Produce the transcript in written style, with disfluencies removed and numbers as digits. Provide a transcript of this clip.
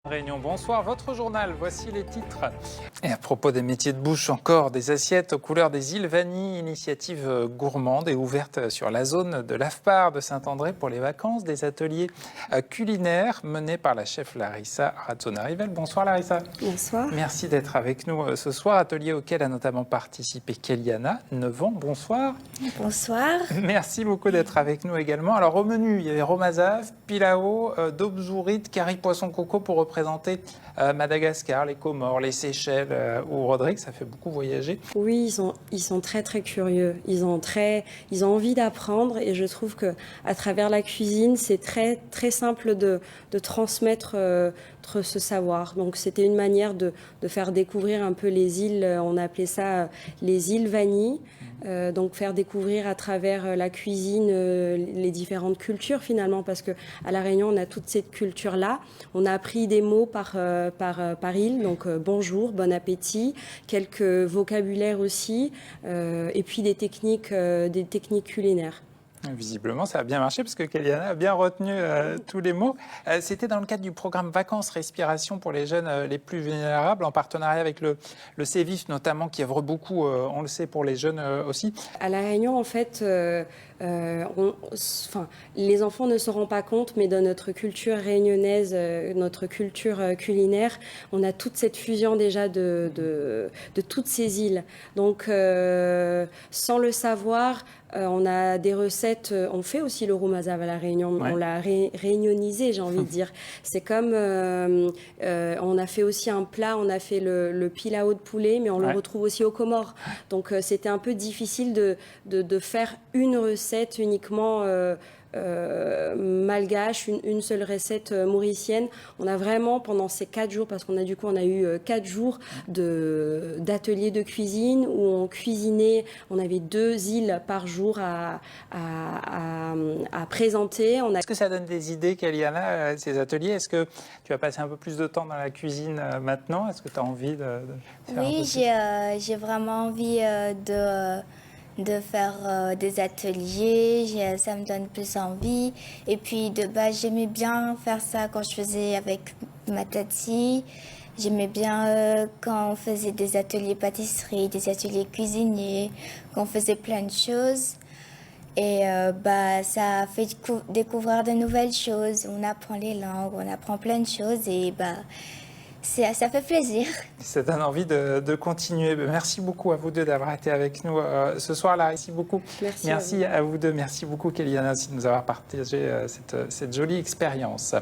Réunion, bonsoir, votre journal, voici les titres. Et à propos des métiers de bouche, encore des assiettes aux couleurs des îles vanille, initiative gourmande et ouverte sur la zone de l'AFPAR de Saint-André pour les vacances, des ateliers culinaires menés par la chef Larissa Razzona-Rivel. Bonsoir Larissa. Bonsoir. Merci d'être avec nous ce soir, atelier auquel a notamment participé Kéliana, 9 ans, bonsoir. Bonsoir. Merci beaucoup d'être avec nous également. Alors au menu, il y avait Romazav, Pilao, daube zouride, curry poisson coco pour représenter Madagascar, les Comores, les Seychelles ou Rodrigue, ça fait beaucoup voyager. Oui, ils sont très très curieux. Ils ont envie d'apprendre et je trouve que à travers la cuisine, c'est très très simple de transmettre ce savoir. Donc c'était une manière de faire découvrir un peu les îles. On appelait ça les îles vanille. Donc faire découvrir à travers la cuisine les différentes cultures finalement, parce que à La Réunion on a toute cette culture là. On a appris des mots par île, donc bonjour, bon appétit, quelques vocabulaires aussi, et puis des techniques culinaires. Visiblement, ça a bien marché parce que Kéliana a bien retenu tous les mots. C'était dans le cadre du programme Vacances Respiration pour les jeunes les plus vulnérables, en partenariat avec le CEVIF notamment, qui œuvre beaucoup, on le sait, pour les jeunes aussi. À La Réunion, en fait, les enfants ne se rendent pas compte, mais dans notre culture réunionnaise, notre culture culinaire, on a toute cette fusion déjà de toutes ces îles. Donc, sans le savoir, on a des recettes, on fait aussi le roumazav à La Réunion, ouais. On l'a réunionisé, j'ai envie de dire. C'est comme, on a fait aussi un plat, on a fait le pilao de poulet, mais on le retrouve aussi aux Comores. Donc c'était un peu difficile de faire une recette uniquement malgache, une seule recette mauricienne. On a vraiment, pendant ces 4 jours, parce qu'on a on a eu 4 jours d'ateliers de cuisine où on cuisinait, on avait 2 îles par jour à présenter. Est-ce que ça donne des idées, Kéliana, ces ateliers? Est-ce que tu vas passer un peu plus de temps dans la cuisine maintenant? Est-ce que tu as envie de faire Oui, j'ai vraiment envie de faire des ateliers, ça me donne plus envie. Et puis de base, j'aimais bien faire ça quand je faisais avec ma tati. J'aimais bien quand on faisait des ateliers pâtisserie, des ateliers cuisiniers, quand on faisait plein de choses. Et ça fait découvrir de nouvelles choses. On apprend les langues, on apprend plein de choses et ça fait plaisir. Ça donne envie de continuer. Merci beaucoup à vous deux d'avoir été avec nous ce soir-là. Merci beaucoup. Merci à vous deux. Merci beaucoup, Kéliana, de nous avoir partagé cette jolie expérience.